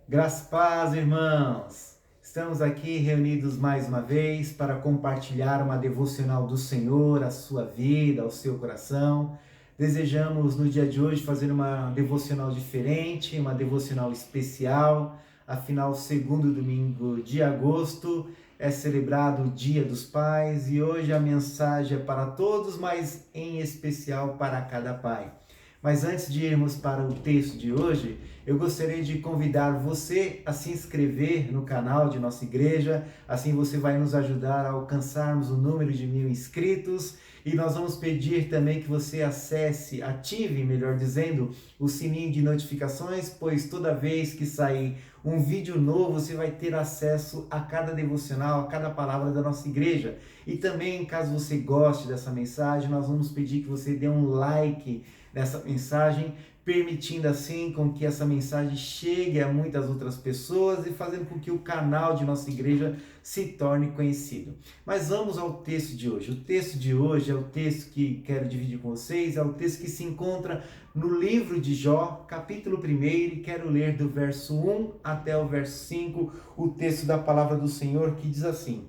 Graças e paz, irmãos! Estamos aqui reunidos mais uma vez para compartilhar uma devocional do Senhor, à sua vida, ao seu coração. Desejamos no dia de hoje fazer uma devocional diferente, uma devocional especial. Afinal, o segundo domingo de agosto é celebrado o Dia dos Pais e hoje a mensagem é para todos, mas em especial para cada pai. Mas antes de irmos para o texto de hoje, eu gostaria de convidar você a se inscrever no canal de nossa igreja, assim você vai nos ajudar a alcançarmos o número de 1.000 inscritos e nós vamos pedir também que você ative, melhor dizendo, o sininho de notificações, pois toda vez que sair um vídeo novo, você vai ter acesso a cada devocional, a cada palavra da nossa igreja. E também, caso você goste dessa mensagem, nós vamos pedir que você dê um like nessa mensagem, permitindo assim com que essa mensagem chegue a muitas outras pessoas e fazendo com que o canal de nossa igreja se torne conhecido. Mas vamos ao texto de hoje. O texto de hoje é o texto que quero dividir com vocês, é o texto que se encontra no livro de Jó, capítulo 1, e quero ler do verso 1 até o verso 5, o texto da palavra do Senhor que diz assim: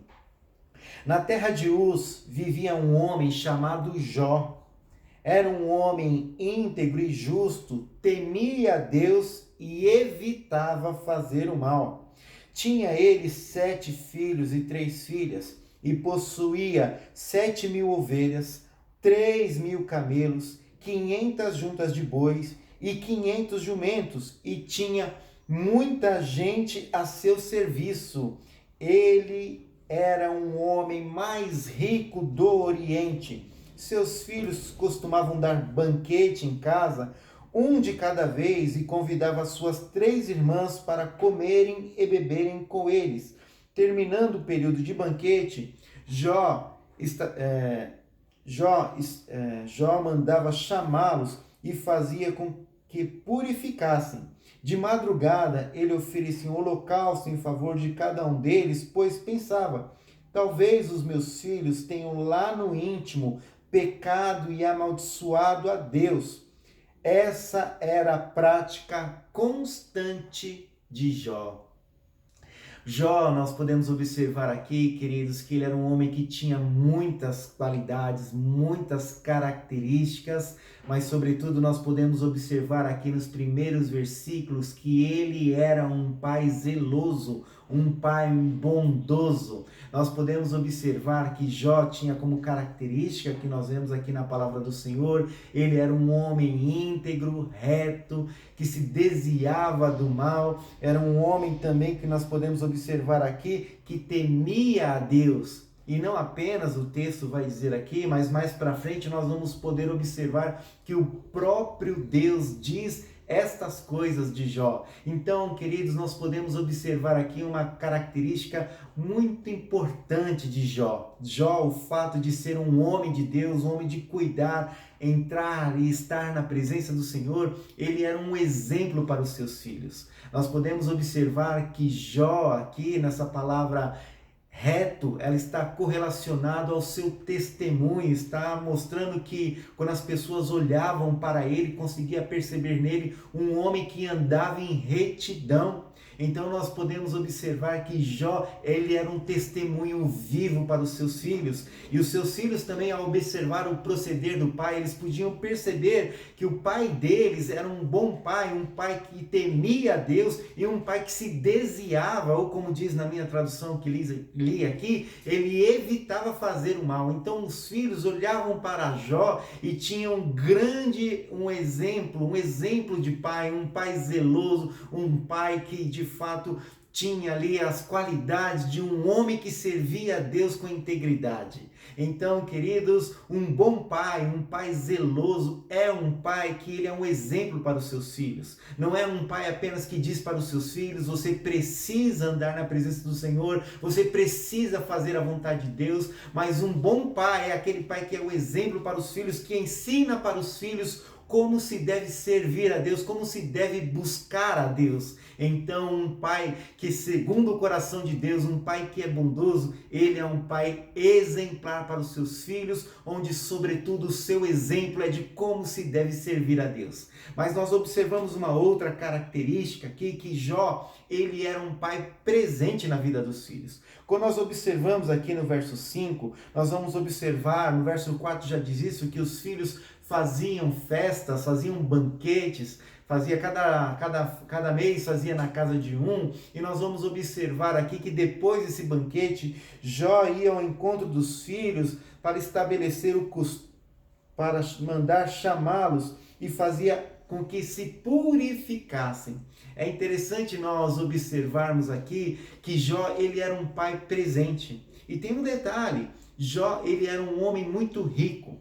Na terra de Uz vivia um homem chamado Jó. Era um homem íntegro e justo, temia a Deus e evitava fazer o mal. Tinha ele 7 filhos e 3 filhas, e possuía 7.000 ovelhas, 3.000 camelos, 500 juntas de bois e 500 jumentos, e tinha muita gente a seu serviço. Ele era um homem mais rico do Oriente. Seus filhos costumavam dar banquete em casa, um de cada vez, e convidava suas 3 irmãs para comerem e beberem com eles. Terminando o período de banquete, Jó mandava chamá-los e fazia com que purificassem. De madrugada, ele oferecia um holocausto em favor de cada um deles, pois pensava: talvez os meus filhos tenham lá no íntimo pecado e amaldiçoado a Deus. Essa era a prática constante de Jó. Jó, nós podemos observar aqui, queridos, que ele era um homem que tinha muitas qualidades, muitas características, mas sobretudo nós podemos observar aqui nos primeiros versículos que ele era um pai zeloso, um pai bondoso. Nós podemos observar que Jó tinha como característica, que nós vemos aqui na palavra do Senhor, ele era um homem íntegro, reto, que se desviava do mal, era um homem também que nós podemos observar aqui, que temia a Deus. E não apenas o texto vai dizer aqui, mas mais para frente nós vamos poder observar que o próprio Deus diz estas coisas de Jó. Então, queridos, nós podemos observar aqui uma característica muito importante de Jó. Jó, o fato de ser um homem de Deus, um homem de cuidar, entrar e estar na presença do Senhor, ele era um exemplo para os seus filhos. Nós podemos observar que Jó, aqui nessa palavra reto, ela está correlacionada ao seu testemunho, está mostrando que quando as pessoas olhavam para ele, conseguia perceber nele um homem que andava em retidão. Então nós podemos observar que Jó, ele era um testemunho vivo para os seus filhos, e os seus filhos também, ao observar o proceder do pai, eles podiam perceber que o pai deles era um bom pai, um pai que temia a Deus e um pai que se desviava, ou como diz na minha tradução que li aqui, ele evitava fazer o mal. Então os filhos olhavam para Jó e tinham um exemplo de pai, um pai zeloso, um pai que de fato tinha ali as qualidades de um homem que servia a Deus com integridade. Então, queridos, um bom pai, um pai zeloso, é um pai que ele é um exemplo para os seus filhos. Não é um pai apenas que diz para os seus filhos: você precisa andar na presença do Senhor, você precisa fazer a vontade de Deus, mas um bom pai é aquele pai que é o exemplo para os filhos, que ensina para os filhos como se deve servir a Deus, como se deve buscar a Deus. Então, um pai que, segundo o coração de Deus, um pai que é bondoso, ele é um pai exemplar para os seus filhos, onde, sobretudo, o seu exemplo é de como se deve servir a Deus. Mas nós observamos uma outra característica aqui, que Jó, ele era um pai presente na vida dos filhos. Quando nós observamos aqui no verso 5, nós vamos observar, no verso 4 já diz isso, que os filhos faziam festas, faziam banquetes, fazia cada mês fazia na casa de um, e nós vamos observar aqui que depois desse banquete, Jó ia ao encontro dos filhos para estabelecer o costume, para mandar chamá-los, e fazia com que se purificassem. É interessante nós observarmos aqui que Jó, ele era um pai presente. E tem um detalhe, Jó, ele era um homem muito rico.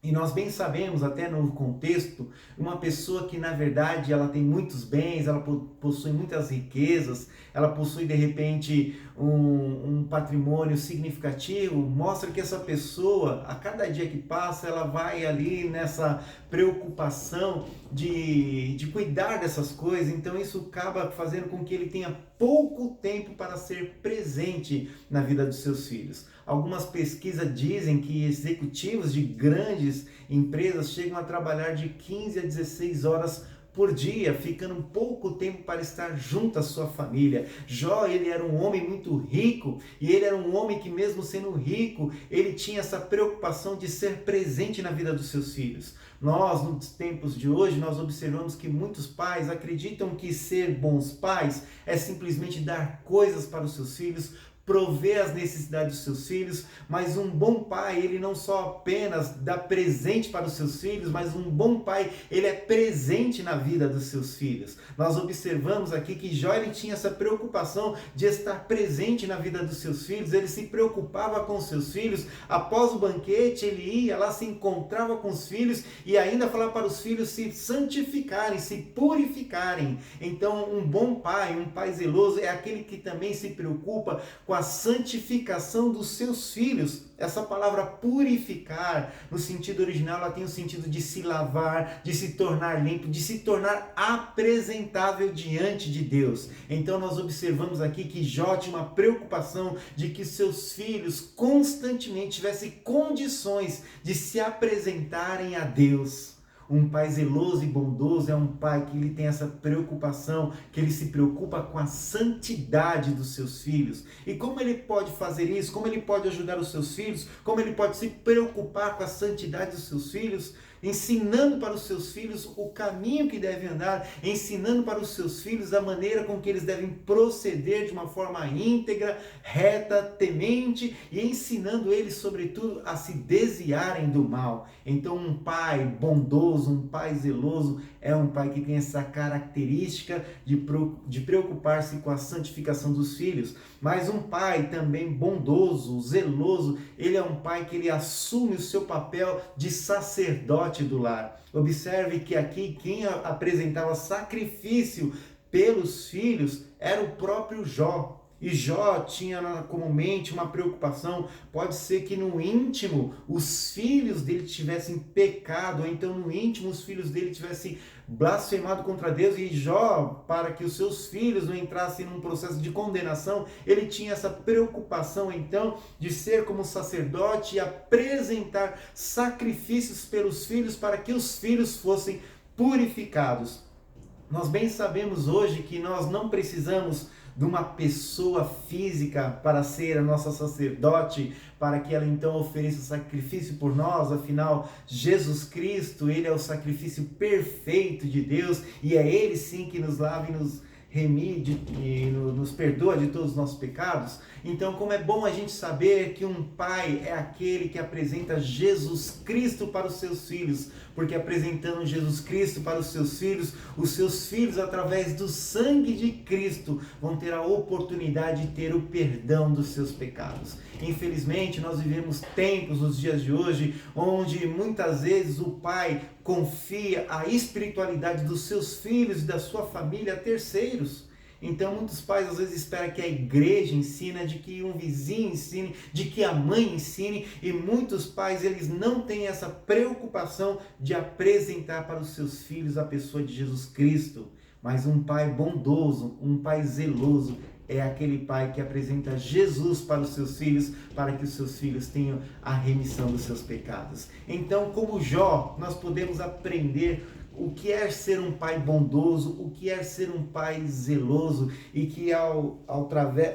E nós bem sabemos, até no contexto, uma pessoa que na verdade ela tem muitos bens, ela possui muitas riquezas, ela possui de repente um patrimônio significativo, mostra que essa pessoa, a cada dia que passa, ela vai ali nessa preocupação de cuidar dessas coisas. Então isso acaba fazendo com que ele tenha pouco tempo para ser presente na vida dos seus filhos. Algumas pesquisas dizem que executivos de grandes empresas chegam a trabalhar de 15 a 16 horas por dia, ficando pouco tempo para estar junto à sua família. Jó, ele era um homem muito rico, e ele era um homem que, mesmo sendo rico, ele tinha essa preocupação de ser presente na vida dos seus filhos. Nós, nos tempos de hoje, nós observamos que muitos pais acreditam que ser bons pais é simplesmente dar coisas para os seus filhos, prover as necessidades dos seus filhos, mas um bom pai, ele não só apenas dá presente para os seus filhos, mas um bom pai, ele é presente na vida dos seus filhos. Nós observamos aqui que Jó, ele tinha essa preocupação de estar presente na vida dos seus filhos, ele se preocupava com os seus filhos. Após o banquete, ele ia lá, se encontrava com os filhos e ainda falava para os filhos se santificarem, se purificarem. Então, um bom pai, um pai zeloso, é aquele que também se preocupa com a santificação dos seus filhos. Essa palavra purificar, no sentido original, ela tem o sentido de se lavar, de se tornar limpo, de se tornar apresentável diante de Deus. Então nós observamos aqui que Jó tinha uma preocupação de que seus filhos constantemente tivessem condições de se apresentarem a Deus. Um pai zeloso e bondoso é um pai que ele tem essa preocupação, que ele se preocupa com a santidade dos seus filhos. E como ele pode fazer isso? Como ele pode ajudar os seus filhos? Como ele pode se preocupar com a santidade dos seus filhos? Ensinando para os seus filhos o caminho que devem andar, ensinando para os seus filhos a maneira com que eles devem proceder de uma forma íntegra, reta, temente, e ensinando eles, sobretudo, a se desviarem do mal. Então, um pai bondoso, um pai zeloso, é um pai que tem essa característica de preocupar-se com a santificação dos filhos. Mas um pai também bondoso, zeloso, ele é um pai que ele assume o seu papel de sacerdote do lar. Observe que aqui quem apresentava sacrifício pelos filhos era o próprio Jó. E Jó tinha comumente uma preocupação, pode ser que no íntimo os filhos dele tivessem pecado, ou então no íntimo os filhos dele tivessem blasfemado contra Deus, e Jó, para que os seus filhos não entrassem num processo de condenação, ele tinha essa preocupação então de ser como sacerdote e apresentar sacrifícios pelos filhos para que os filhos fossem purificados. Nós bem sabemos hoje que nós não precisamos de uma pessoa física para ser a nossa sacerdote, para que ela então ofereça sacrifício por nós. Afinal, Jesus Cristo, ele é o sacrifício perfeito de Deus, e é ele sim que nos lava e nos remide e nos perdoa de todos os nossos pecados. Então, como é bom a gente saber que um pai é aquele que apresenta Jesus Cristo para os seus filhos, porque apresentando Jesus Cristo para os seus filhos, através do sangue de Cristo, vão ter a oportunidade de ter o perdão dos seus pecados. Infelizmente, nós vivemos tempos nos dias de hoje, onde muitas vezes o pai confia a espiritualidade dos seus filhos e da sua família a terceiros. Então muitos pais às vezes esperam que a igreja ensine, de que um vizinho ensine, de que a mãe ensine, e muitos pais eles não têm essa preocupação de apresentar para os seus filhos a pessoa de Jesus Cristo. Mas um pai bondoso, um pai zeloso, é aquele pai que apresenta Jesus para os seus filhos, para que os seus filhos tenham a remissão dos seus pecados. Então, como Jó, nós podemos aprender o que é ser um pai bondoso, o que é ser um pai zeloso, e que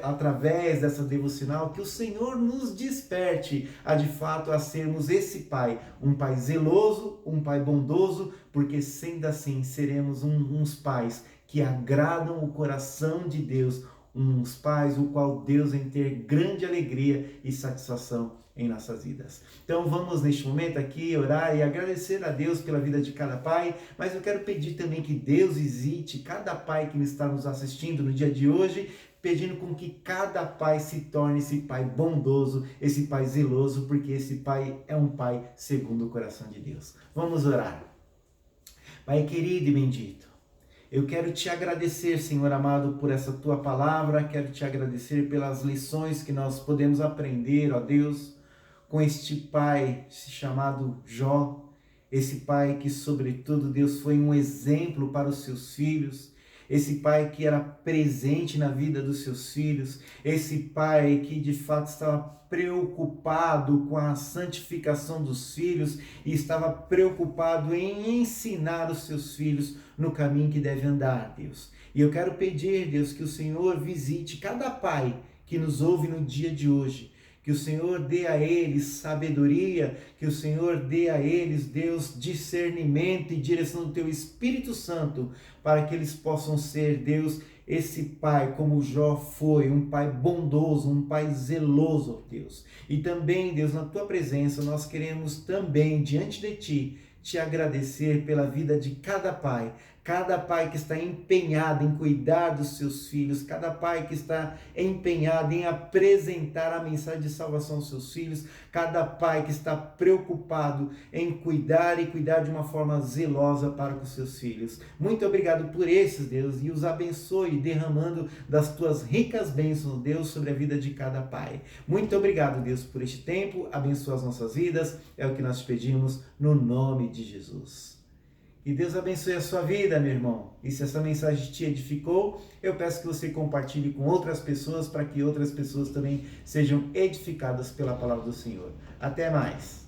através dessa devocional, que o Senhor nos desperte de fato a sermos esse pai, um pai zeloso, um pai bondoso, porque sendo assim seremos uns pais que agradam o coração de Deus, uns pais o qual Deus em ter grande alegria e satisfação em nossas vidas. Então vamos neste momento aqui orar e agradecer a Deus pela vida de cada pai, mas eu quero pedir também que Deus visite cada pai que está nos assistindo no dia de hoje, pedindo com que cada pai se torne esse pai bondoso, esse pai zeloso, porque esse pai é um pai segundo o coração de Deus. Vamos orar. Pai querido e bendito, eu quero te agradecer, Senhor amado, por essa tua palavra, quero te agradecer pelas lições que nós podemos aprender, ó Deus, com este pai chamado Jó, esse pai que, sobretudo, Deus, foi um exemplo para os seus filhos, esse pai que era presente na vida dos seus filhos, esse pai que de fato estava preocupado com a santificação dos filhos e estava preocupado em ensinar os seus filhos no caminho que deve andar, Deus. E eu quero pedir, Deus, que o Senhor visite cada pai que nos ouve no dia de hoje, que o Senhor dê a eles sabedoria, que o Senhor dê a eles, Deus, discernimento e direção do Teu Espírito Santo, para que eles possam ser, Deus, esse pai, como Jó foi, um pai bondoso, um pai zeloso, Deus. E também, Deus, na Tua presença, nós queremos também, diante de Ti, te agradecer pela vida de cada pai que está empenhado em cuidar dos seus filhos, cada pai que está empenhado em apresentar a mensagem de salvação aos seus filhos, cada pai que está preocupado em cuidar e cuidar de uma forma zelosa para com os seus filhos. Muito obrigado por esses, Deus, e os abençoe derramando das tuas ricas bênçãos, Deus, sobre a vida de cada pai. Muito obrigado, Deus, por este tempo, abençoa as nossas vidas, é o que nós te pedimos no nome de Jesus. Que Deus abençoe a sua vida, meu irmão. E se essa mensagem te edificou, eu peço que você compartilhe com outras pessoas, para que outras pessoas também sejam edificadas pela palavra do Senhor. Até mais!